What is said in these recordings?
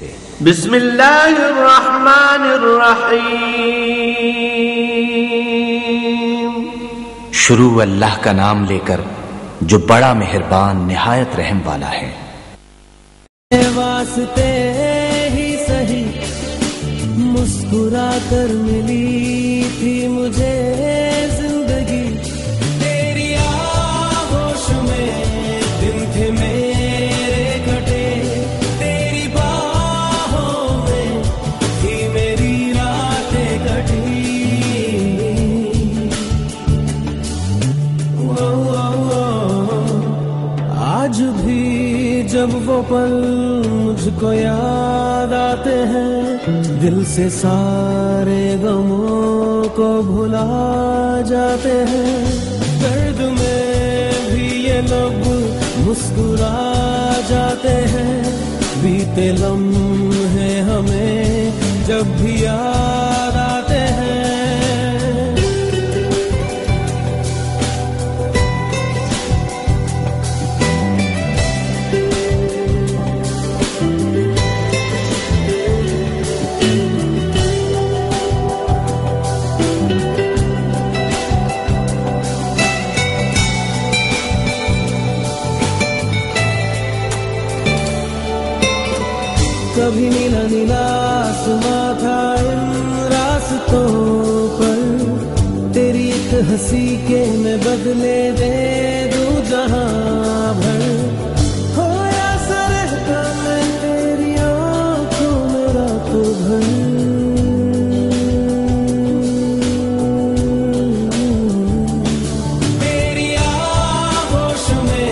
बिस्मिल्लाहिर्रहमानिर्रहीम। शुरू अल्लाह का नाम लेकर जो बड़ा मेहरबान निहायत रहम वाला है। वास्ते ही सही मुस्कुरा कर मिली थी मुझे जिंदगी, तेरी आगोश में दिन थे मेरे कटे, तेरी बाहों में थी मेरी रातें कटी। आज भी जब वो पल मुझको याद आते हैं, दिल से सारे गमों को भुला जाते हैं। दर्द में भी ये लोग मुस्कुरा जाते हैं, बीते लम्हे हमें जब भी याद आते हैं। कभी नीला नीला आसमां था इन रास्तों पर, तेरी एक हंसी के मैं बदले दे दूं जहां भर। खोया सा रहता मैं तेरी आंखों में रातों भर। तेरी आगोश में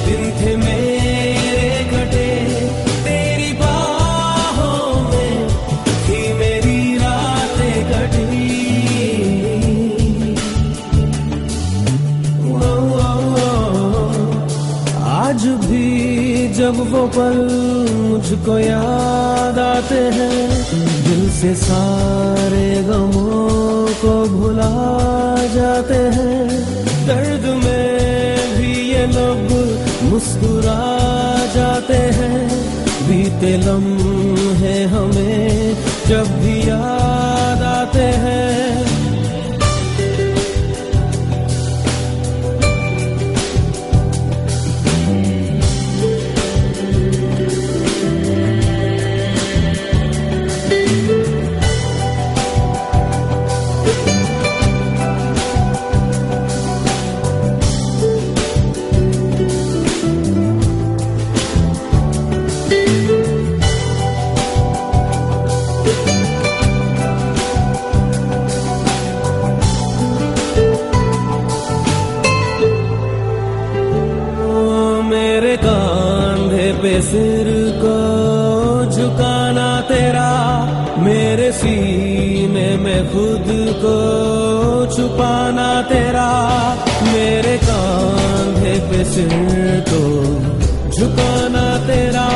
दिन थे मेरे कटे, आज भी जब वो पल मुझको याद आते हैं, दिल से सारे गमों को भुला जाते हैं। दर्द में भी ये लोग मुस्कुरा जाते हैं, बीते लम्हे हमें जब भी याद आते हैं। मेरे कांधे पे सिर को झुकाना तेरा, मेरे सीने में खुद को छुपाना तेरा। मेरे कांधे पे सिर को झुकाना तेरा,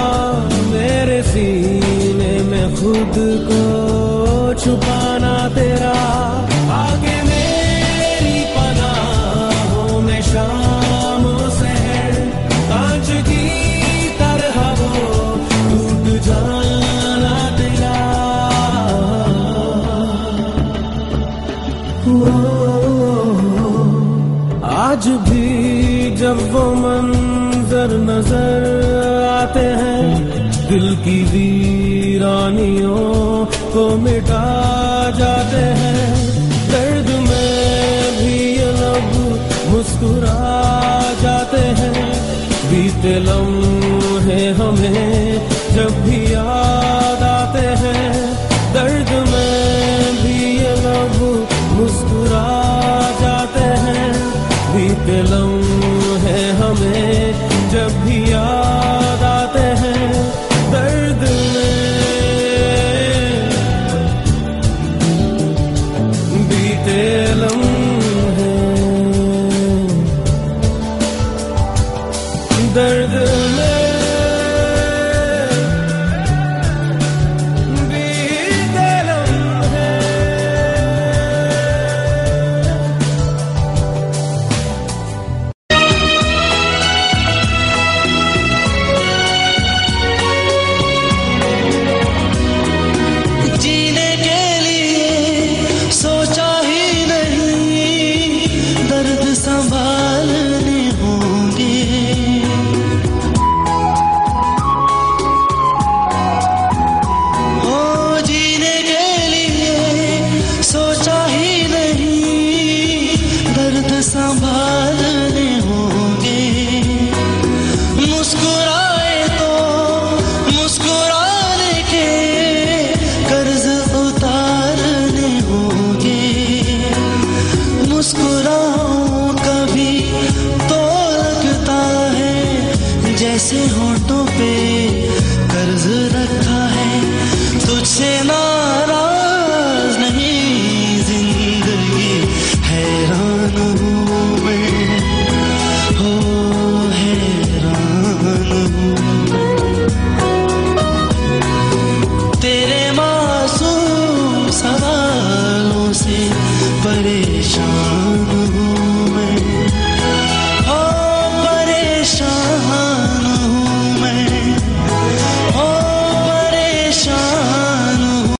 मेरे सीने में खुद को छुपाना तेरा। आगे मेरी पनाहों में शाम सहर, कांच की तरह वो टूट जाना तेरा। आज भी जब वो मंजर नजर आते हैं, दिल की वीरानियों को मिटा जाते हैं। दर्द में भी ये लोग मुस्कुरा जाते हैं, बीते लम्हे हमें जब भी याद आते हैं। दर्द में भी ये लोग मुस्कुरा जाते हैं, बीते लम्हे हमें जब भी याद आते हैं। दर्द में बीते लम्हे दर्द में संभालने होंगे। मुस्कुराए तो मुस्कुराने के कर्ज उतारने होंगे। मुस्कुराऊं कभी तो लगता है जैसे होठों पे कर्ज रखा है। तुझसे नाराज नहीं जिंदगी हैरान हूँ मैं, हो हैरान हूँ। तेरे मासूम सवालों से परेशान हूँ मैं, हो परेशान हूँ मैं, हो परेशान हूँ।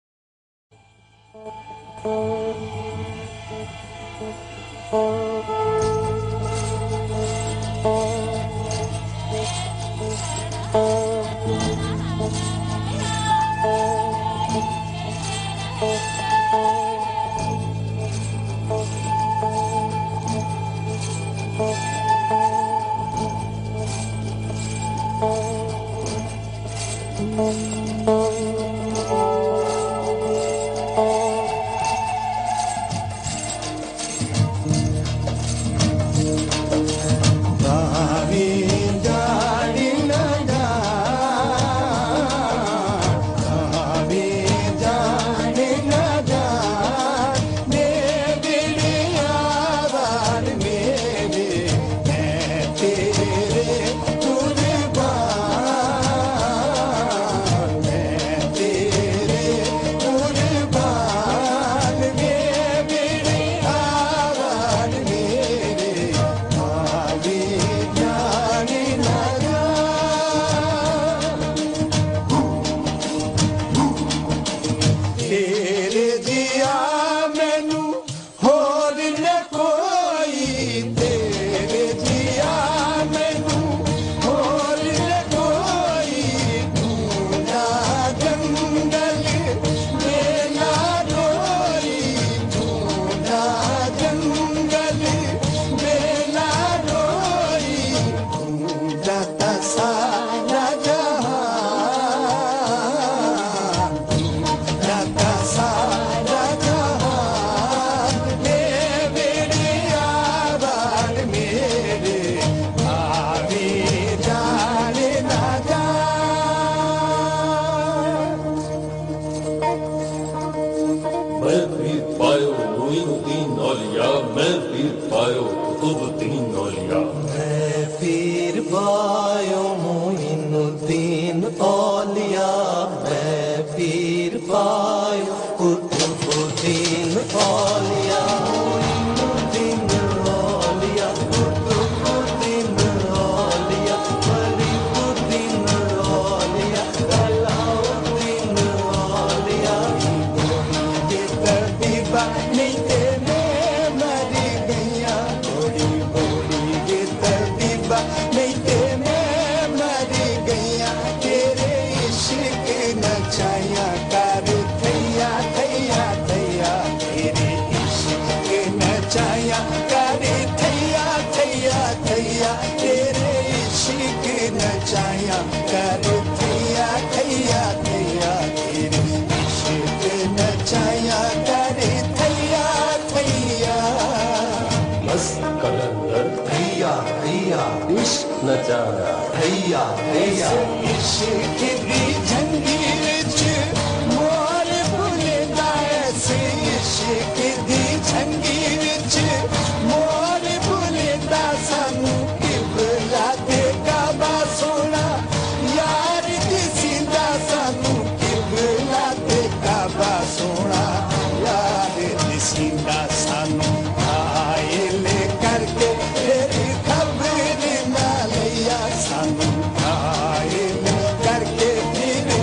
करके फिर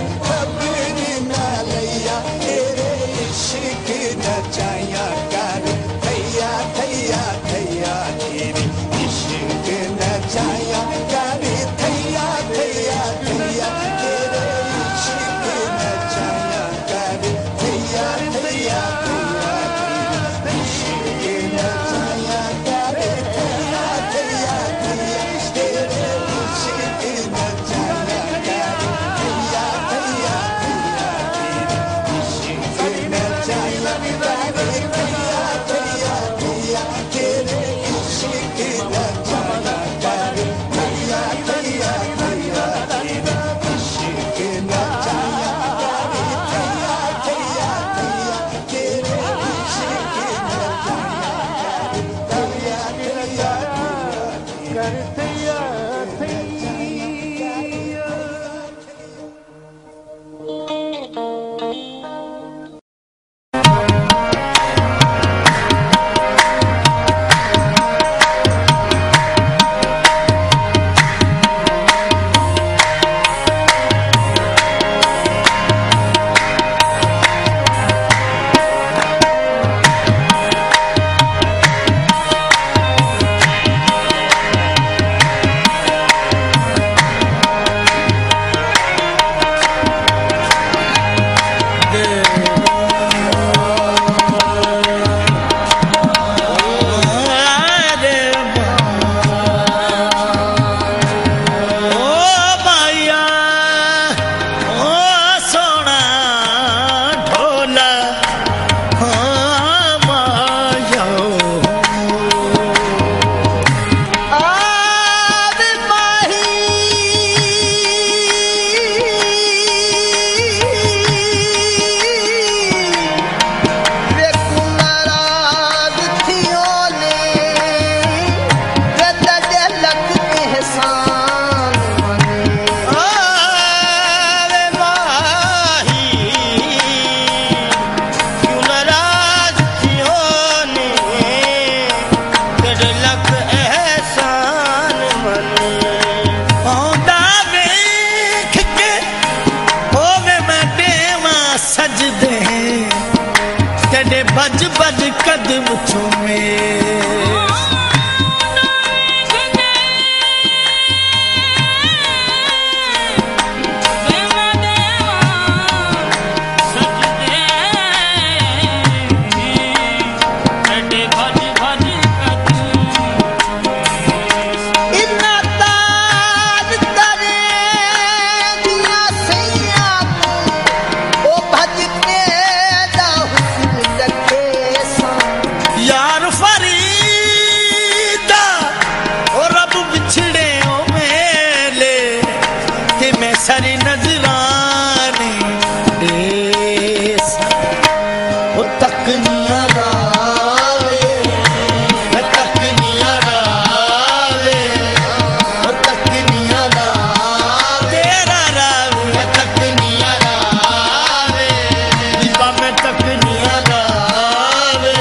बज बज कदम चूमे सारी नजराने वो तकनिया रावे तकनिया रावे वो तकनिया रावे तेरा रावे तकनिया रावे दीपा में तकनिया रावे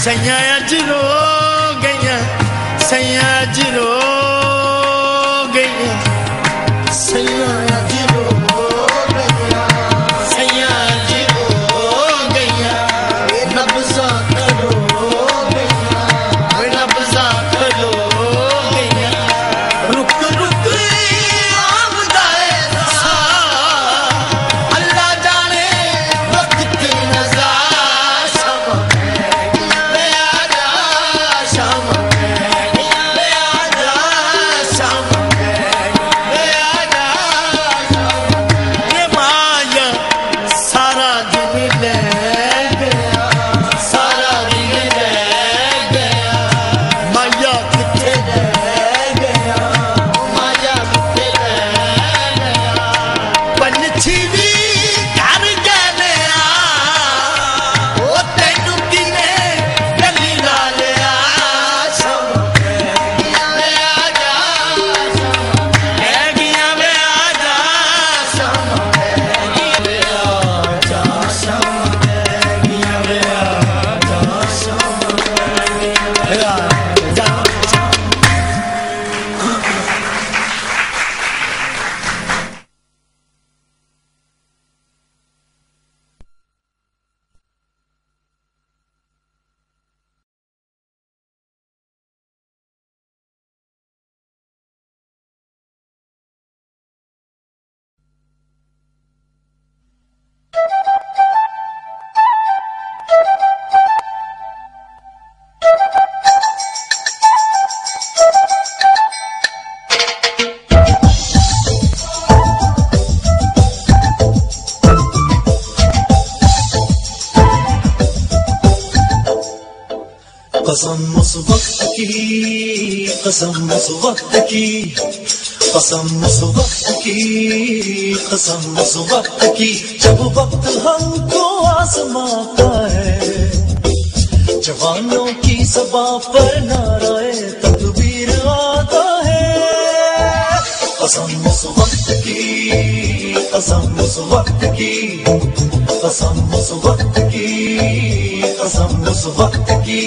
सैया अज रो गईया सैया अज रो गईया सैया अज रो गईया सैया अज रो गईया नब्ज़ा करो गईया नब्ज़ा करो गईया रुक रुक आमदा सा अल्लाह जाने वक्त नज़ा कसम उस वक्त की कसम उस वक्त की कसम उस वक्त की कसम उस वक्त की जब वक्त हमको आजमाता है जवानों की सभा पर नाराए तकबीर आता है कसम उस वक्त की कसम उस वक्त की कसम उस वक्त की कसम उस वक्त की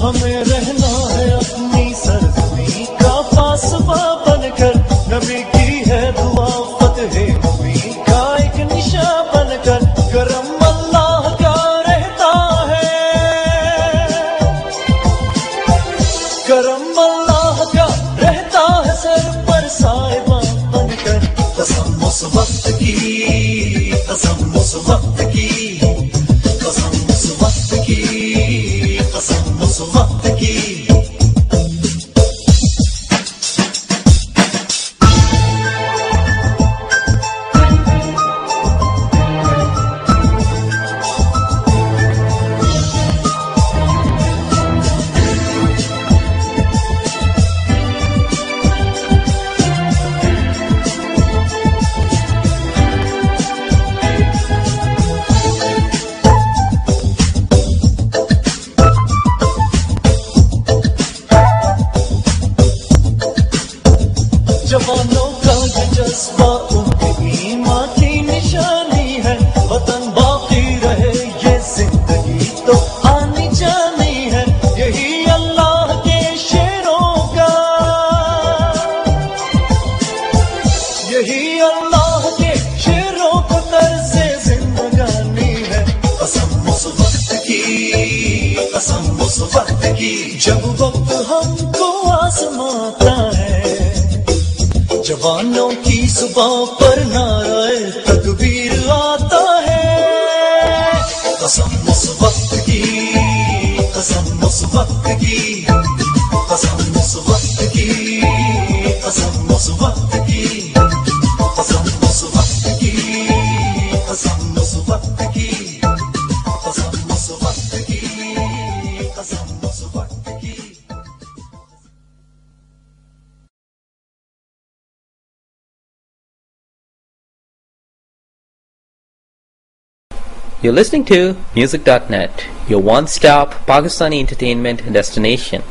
हमें रहना है अपनी सरजमी का फासबा बनकर नबी की है दुआ फतह नबी का एक निशा बनकर करम अल्लाह का रहता है करम अल्लाह का रहता है सर पर साहिबा बनकर कसम उस वक्त की कसम उस वक्त की कसम उस वक्त की कसम उस वक्त की जवानों का ये जज्बा उनकी ईमान की निशानी है वतन बाकी रहे ये जिंदगी तो आनी जानी है यही अल्लाह के शेरों का यही अल्लाह के शेरों को तरसे जिंदगानी है कसम उस वक्त की कसम उस वक्त की जब वक्त हमको आजमाता है जवानों की सुबह पर नाराए तकबीर आता है कसम उस वक्त की कसम उस वक्त की कसम उस वक्त की कसम उस वक्त की कसम उस वक्त की कसम उस वक्त की कसम उस वक्त की कसम उस वक्त की You're listening to Music.net, your one-stop Pakistani entertainment destination.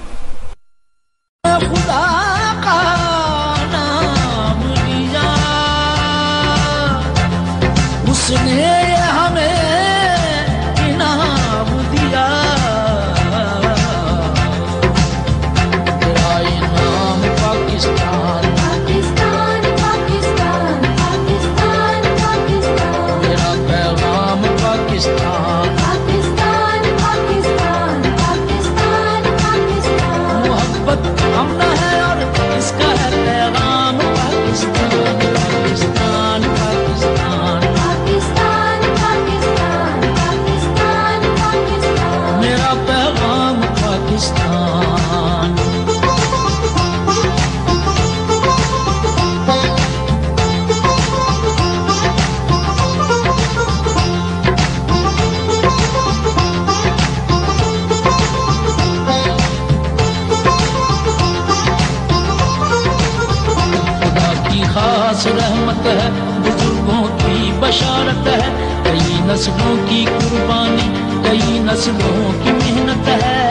रहमत है, बुजुर्गों की बशारत है, कई नस्लों की कुर्बानी, कई नस्लों की मेहनत है।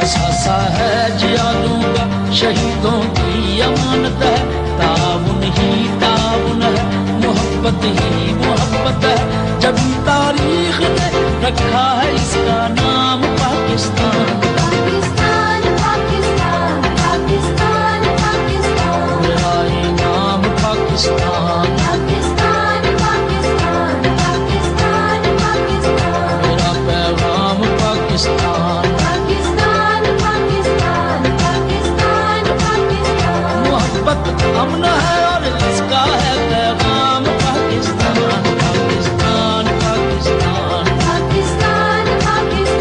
सासा है जियादों का, शहीदों की अमानत है, ताउन ही ताउन है, मोहब्बत ही मोहब्बत है, जब तारीख ने रखा है इसका नाम Pakistan. Pakistan, Pakistan, Pakistan, Pakistan, Pakistan. मेरा पैगाम Pakistan, Pakistan, Pakistan, Pakistan, Pakistan. मोहब्बत अमन है और इसका है पैगाम Pakistan, Pakistan, Pakistan, Pakistan, Pakistan.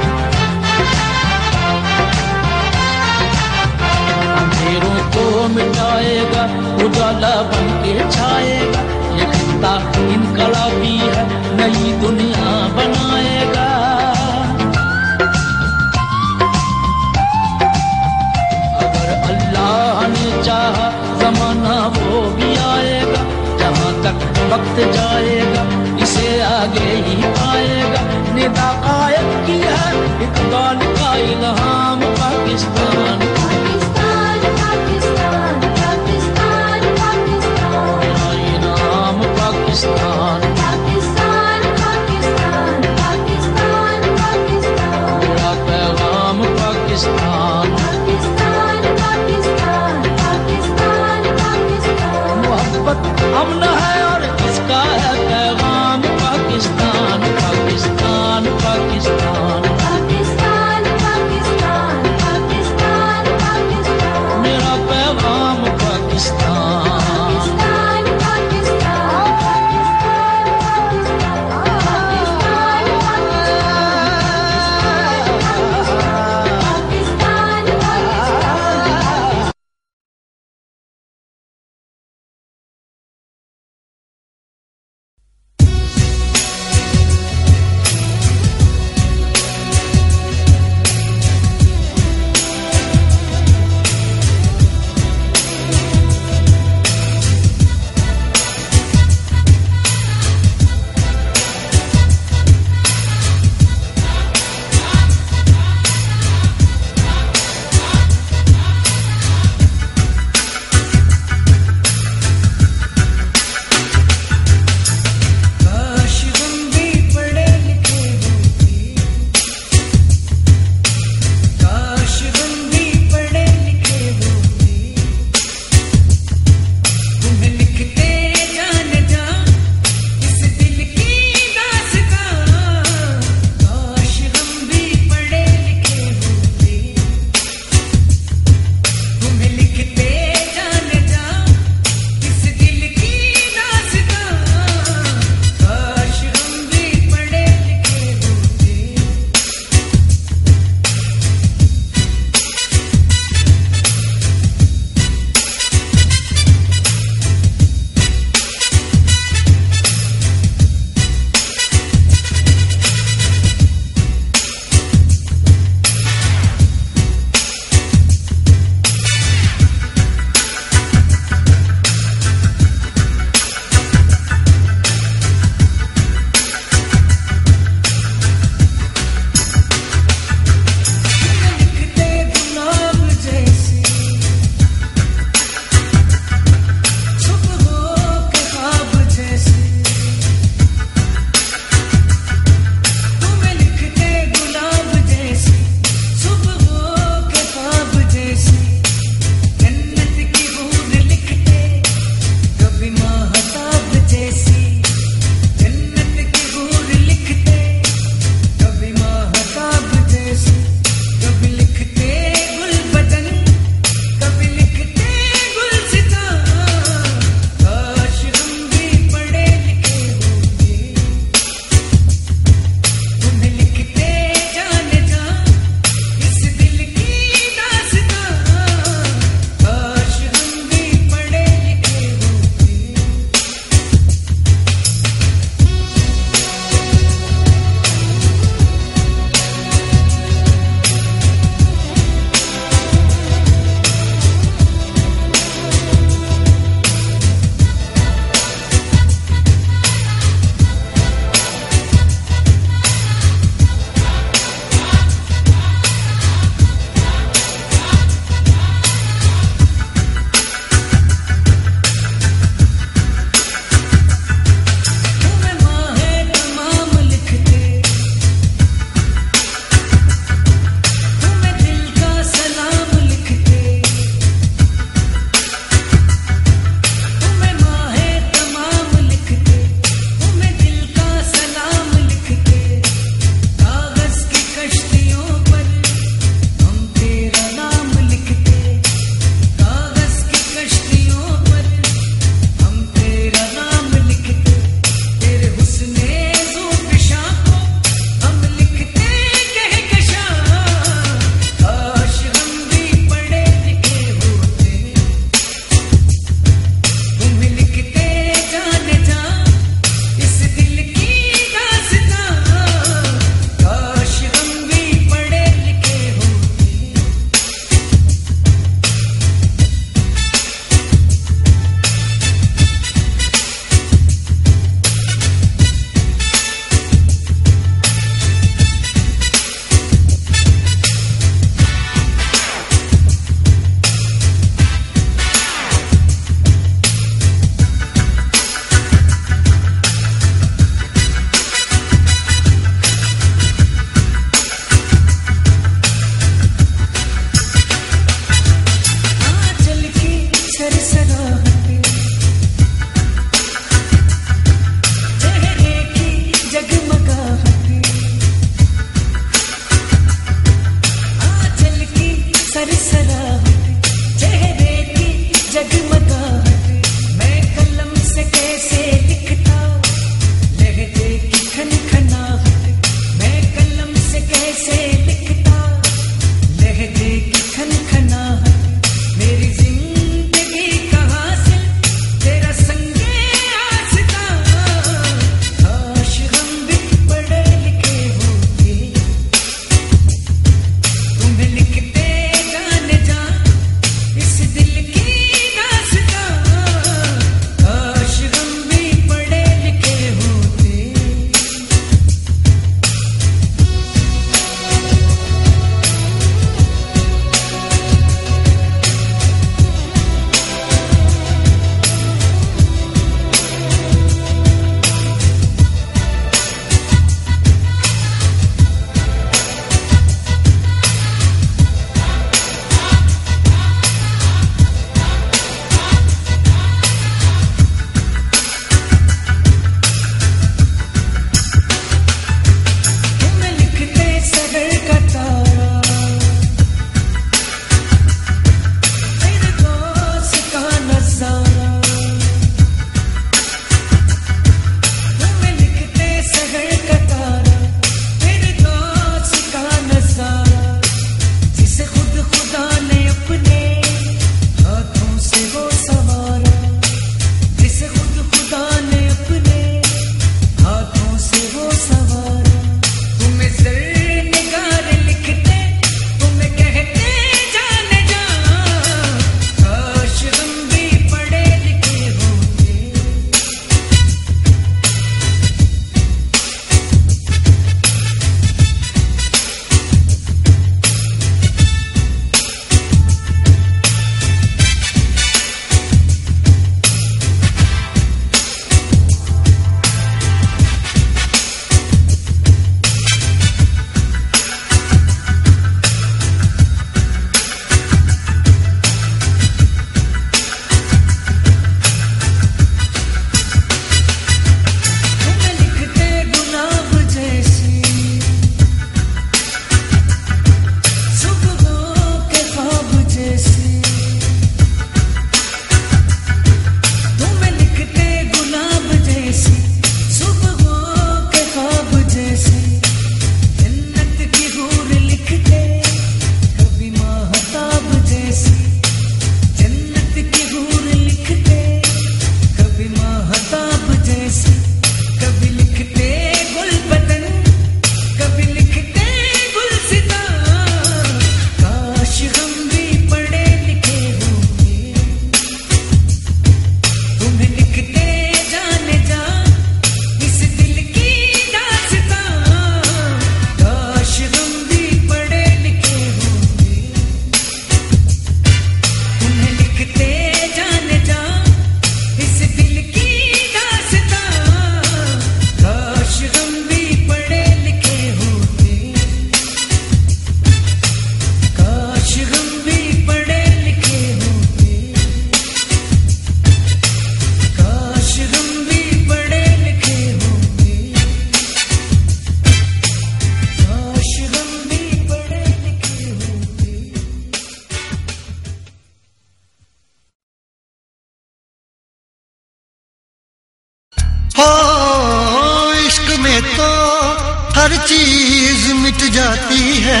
हर चीज मिट जाती है,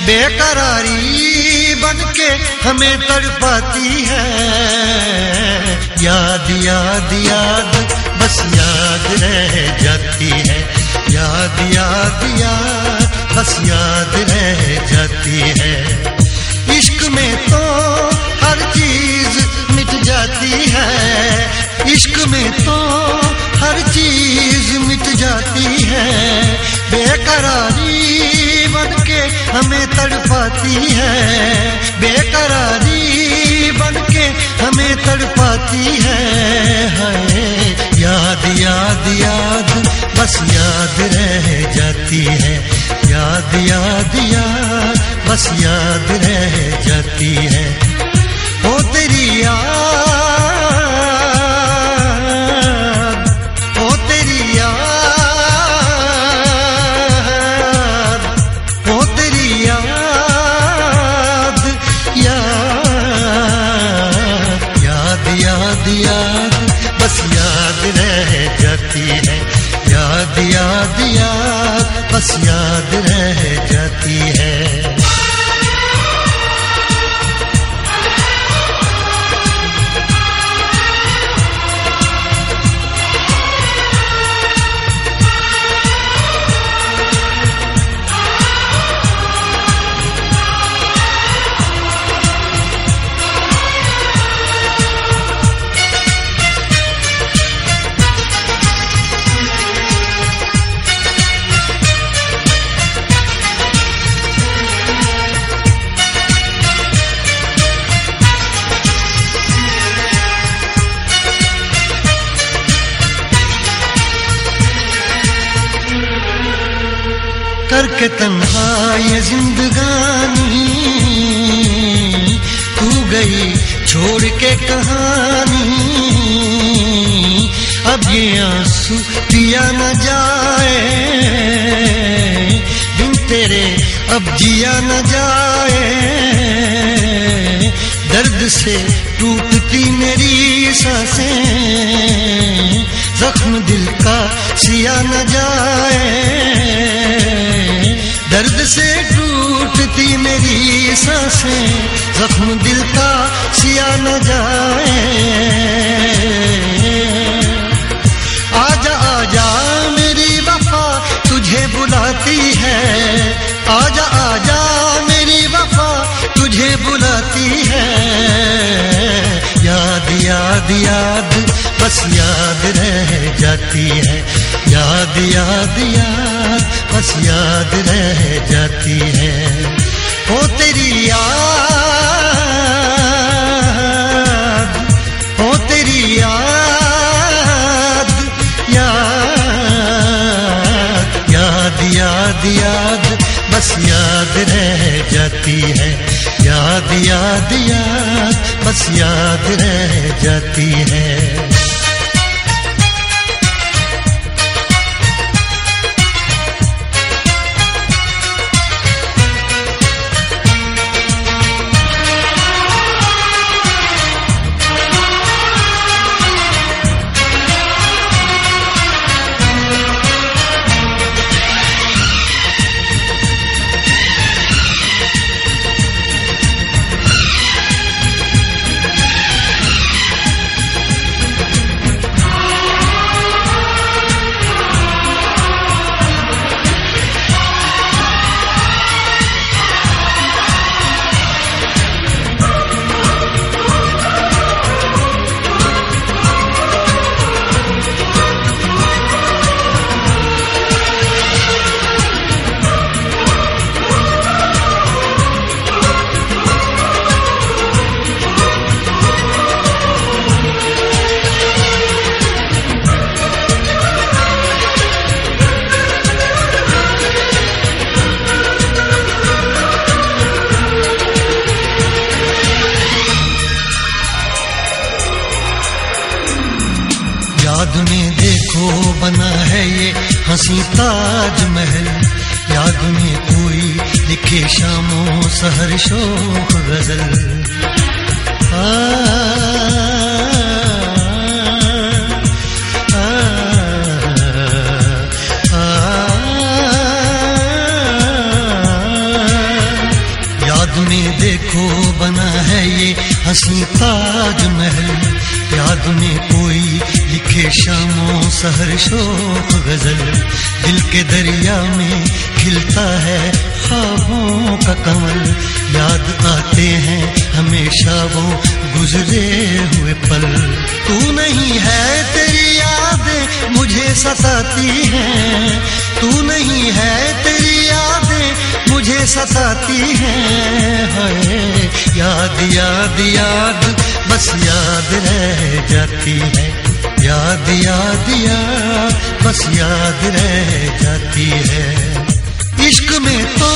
बेकरारी बनके हमें तड़पाती है। याद याद याद बस याद रह जाती है, याद याद याद बस याद रह जाती है। इश्क में तो हर चीज मिट जाती है, इश्क में तो हर चीज मिट जाती है, बेकरारी बनके हमें तड़पाती है, बेकरारी बनके हमें तड़पाती है। याद याद याद बस याद रह जाती है, याद याद याद बस याद रह जाती है। ओ तेरी याद, ओ तेरी याद, ओ तेरी याद, याद याद याद बस याद रह जाती है, याद याद याद बस याद रह जाती है। करके तन्हा ये जिंदगानी, तू गई छोड़ के कहानी। अब ये आंसू पिया न जाए, बिन तेरे अब जिया न जाए। दर्द से टूटती मेरी सांसें, जख्म दिल का सिया न जाए। दर्द से टूटती मेरी सांसें, जख्म दिल का सिया न जाए। आजा आजा मेरी वफा तुझे बुलाती है, आजा आजा मेरी वफा तुझे बुलाती है। याद याद याद बस याद रह जाती है, याद याद याद बस याद रह जाती है। ओ तेरी याद, ओ तेरी याद, याद याद याद याद बस याद रह जाती है, याद याद याद बस याद रह जाती है। याद में देखो बना है ये हंसी ताजमहल, याद में कोई लिखे शामों सहर शोक गजल। हसी ताजमहल, याद में कोई लिखे शामों सहर शोक गजल। दिल के दरिया में खिलता है ख्वाबों का कमल, याद आते हैं हमेशा वो गुजरे हुए पल। तू नहीं है तेरी यादें मुझे सताती हैं, तू नहीं है तेरी यादें मुझे सताती हैं। हाय याद याद याद बस याद रह जाती है, याद याद याद बस याद रह जाती है। इश्क में तो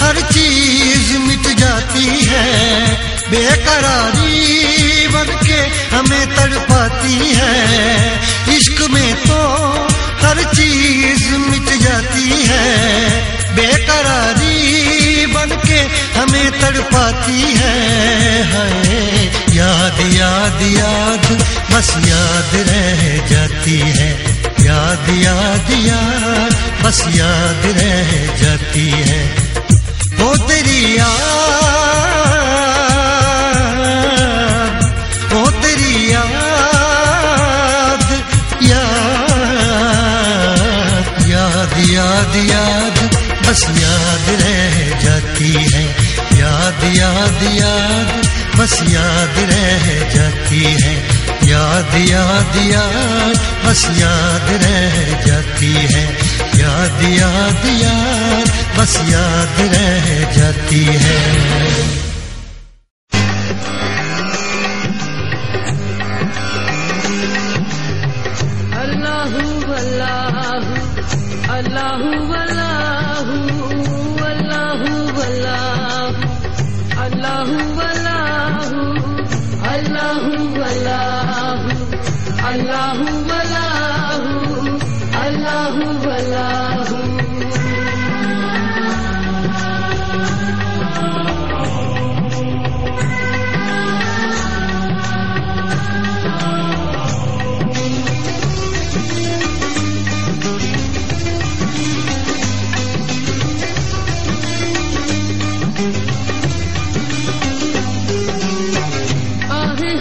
हर चीज मिट जाती है, बेकरारी बनके हमें तड़पाती है। इश्क में तो हर चीज मिट जाती है, बेकरारी बनके हमें तड़पाती है। हाय याद याद याद बस याद रह जाती है, याद याद याद बस याद रह जाती है। वो तेरी याद, वो तेरी याद, याद याद याद बस याद रह जाती है, याद याद याद बस याद रह जाती है, याद याद याद बस याद रह जाती है, याद याद याद बस याद रह जाती है। अल्लाहु अल्लाहु अल्लाहु अल्लाहु अल्लाहु अल्लाहु अल्लाहु अल्लाहु अल्लाहु अल्लाहु अल्लाहु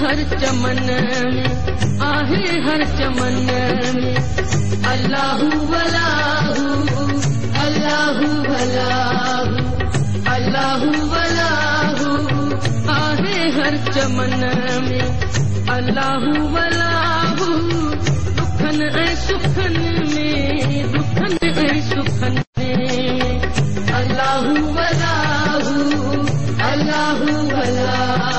हर चमन में आहे हर चमन में अल्लाहु अल्लाहु अल्लाहु अल्लाहु अल्लाहु अल्लाहु आहे हर चमन में अल्लाहु अल्लाहु दुखन ऐ सुखन में दुखन ऐ सुखन में अल्लाहु अल्लाहु अल्लाहु अल्लाहु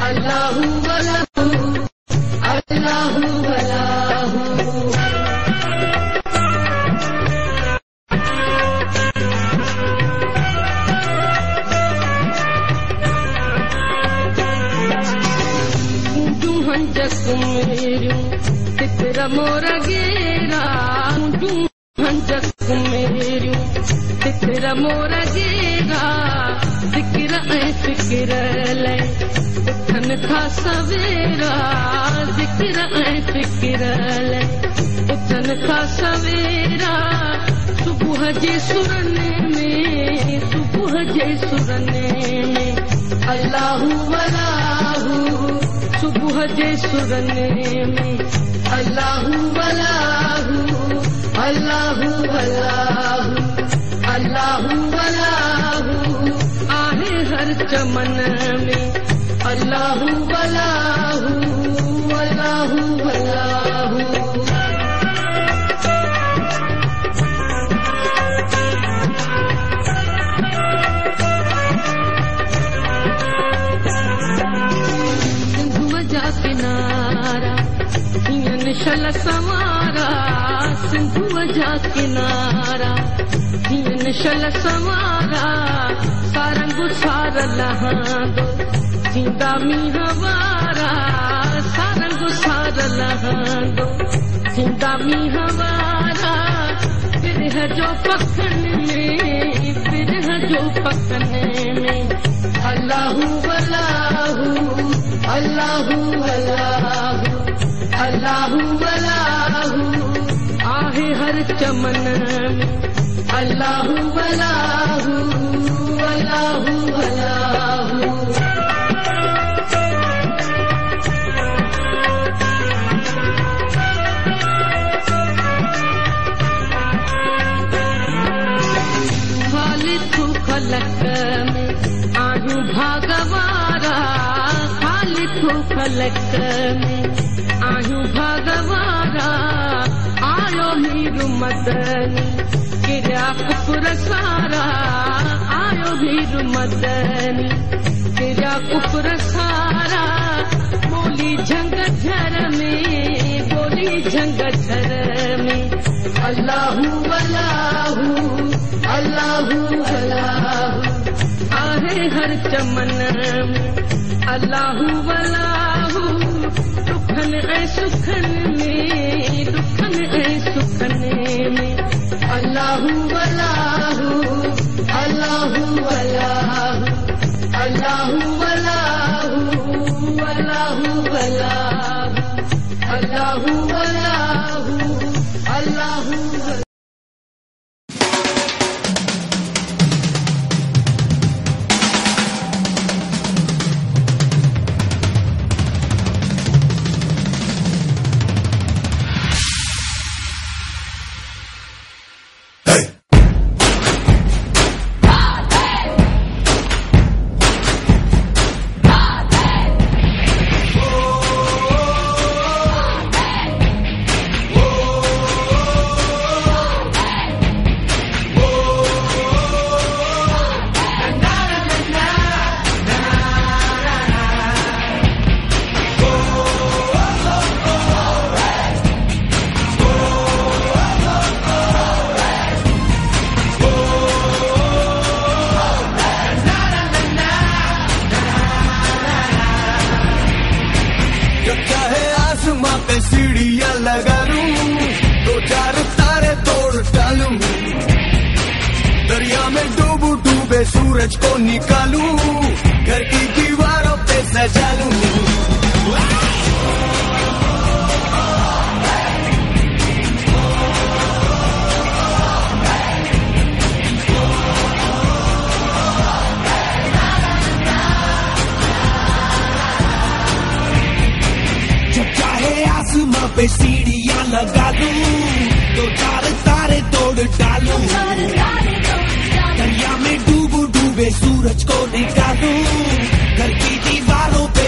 अल्लाहु अल्लाहु अल्लाहु अल्लाहु दुहन जकुमेरू तिकरा मोरा गेरा दुहन जकुमेरू तिकरा मोरा गेरा जिक्र ऐ फिक्र ले उठन था सवेरा जिक्र ऐ फिक्र ले उठन था सवेरा सुबह जे सुरने में सुबह जे सुरने में अल्लाहु अल्लाहु सुबह जे सुरने में अल्लाहु अल्लाहु अल्लाहु अल्लाहु अल्लाहु अल्लाहु आहे हर चमन में अल्लाहु अल्लाहु अल्लाहु अल्लाहु सिंधु जा किनारा हियन शल सवारा सिंधु जा किनारा हियन शल सवारा सारंग सार लहांदो जिंदा मीहवारा सारंग सार लहांदो जिंदा मीहवारा फिर है जो पखन में फिर है जो पखन में अल्लाहु अल्लाहु अल्लाहु अल्लाहु अल्लाहु अल्लाहु आहे हर चमन में अल्लाहु अल्लाहु अल्लाहु अल्लाहु फलक में आयूं भागवारा खाली थो फलक में आयूं भागवारा आयो मीरू मदनी किरिया कुपुर सारा आयो मीरू मदनी किरिया कुपुर सारा बोली झंग झर में बोली झंग झर में अल्लाहू अल्लाहू अल्लाहू अल्लाहू आहे हर चमन में अल्लाहू अल्लाहू दुखन ऐ सुखन में दुखन ऐ सुखन में अल्लाहू अल्लाहू अल्लाहू अल्लाहू अल्लाहू अल्लाहू अल्लाहू अल्लाहू अल्लाहू अल्लाहू सूरज को निकालूं घर की दीवारों पे सजा लूं जब चाहे आसमां पे सीढ़ियां लगा लूं दो चार तारे तोड़ डालूं दरिया में डूबे सूरज को निकालूं घर की दीवारों पे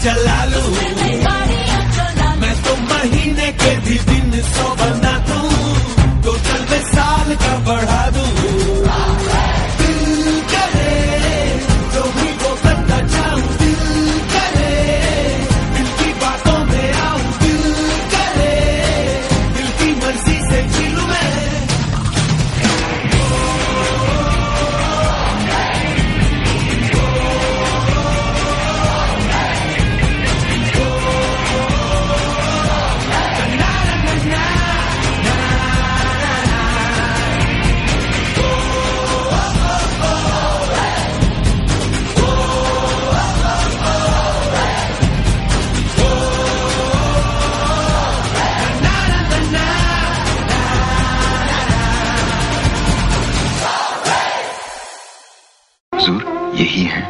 चला लूं, मैं तो महीने के भी दिन 100 बना दूं, टोटल में साल का बढ़ा दूं। दिल करे जो भी वो करना चाहूं, दिल करे दिल की बातों में आऊं, दिल करे दिल की मर्जी से जीऊं मैं। हुजूर यही है।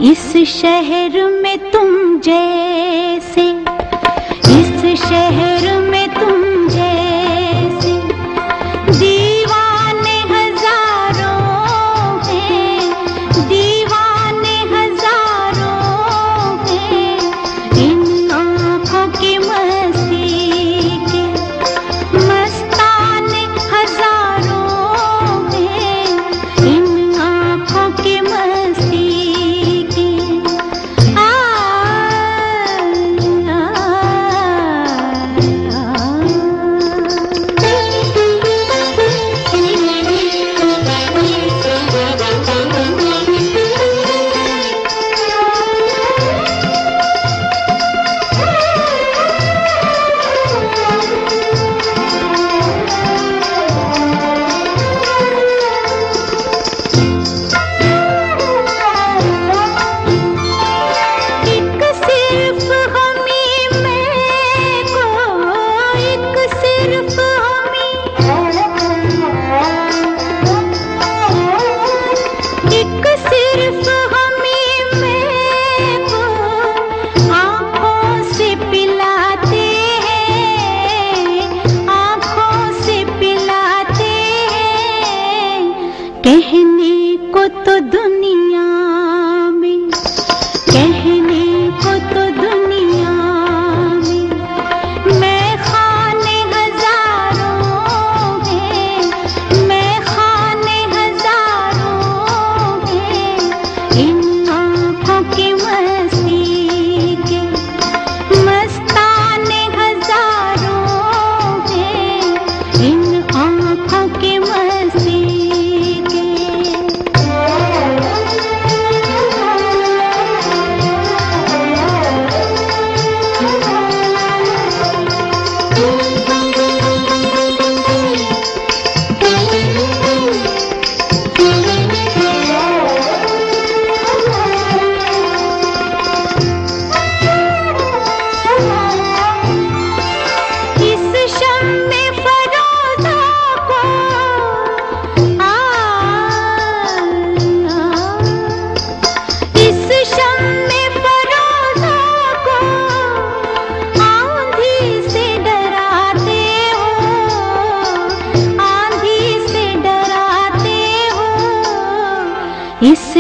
इस शहर में तुम जैसे, इस शहर में तुम जैसे दीवाने हजारों हैं, दीवाने हजारों हैं। इन आँखों की मस्ती के मस्ताने हजारों हैं, इन आँखों की मस्ती के। आ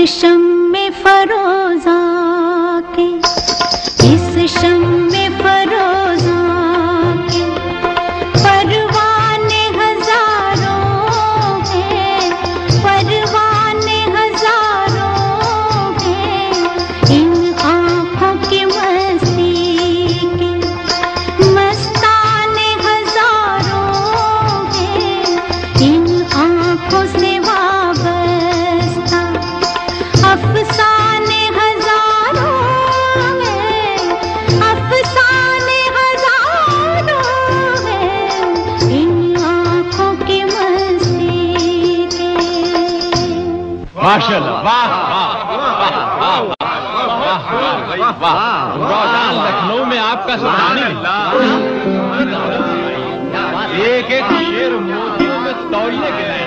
शम्मे फरोजा के, इस शम्मे फरोजा के परवाने हजारों हैं, परवाने हजारों हैं। इन आँखों की मस्ती के मस्ताने हजारों हैं, इन आँखों से अफसाने हजारों हैं, अफसाने हजारों हैं, इन आँखों की मस्ती के। माशाअल्लाह, वाह वाह वाह वाह, रोजान लखनऊ में आपका सुनानी एक एक शेर मोतियों में तौलने के लिए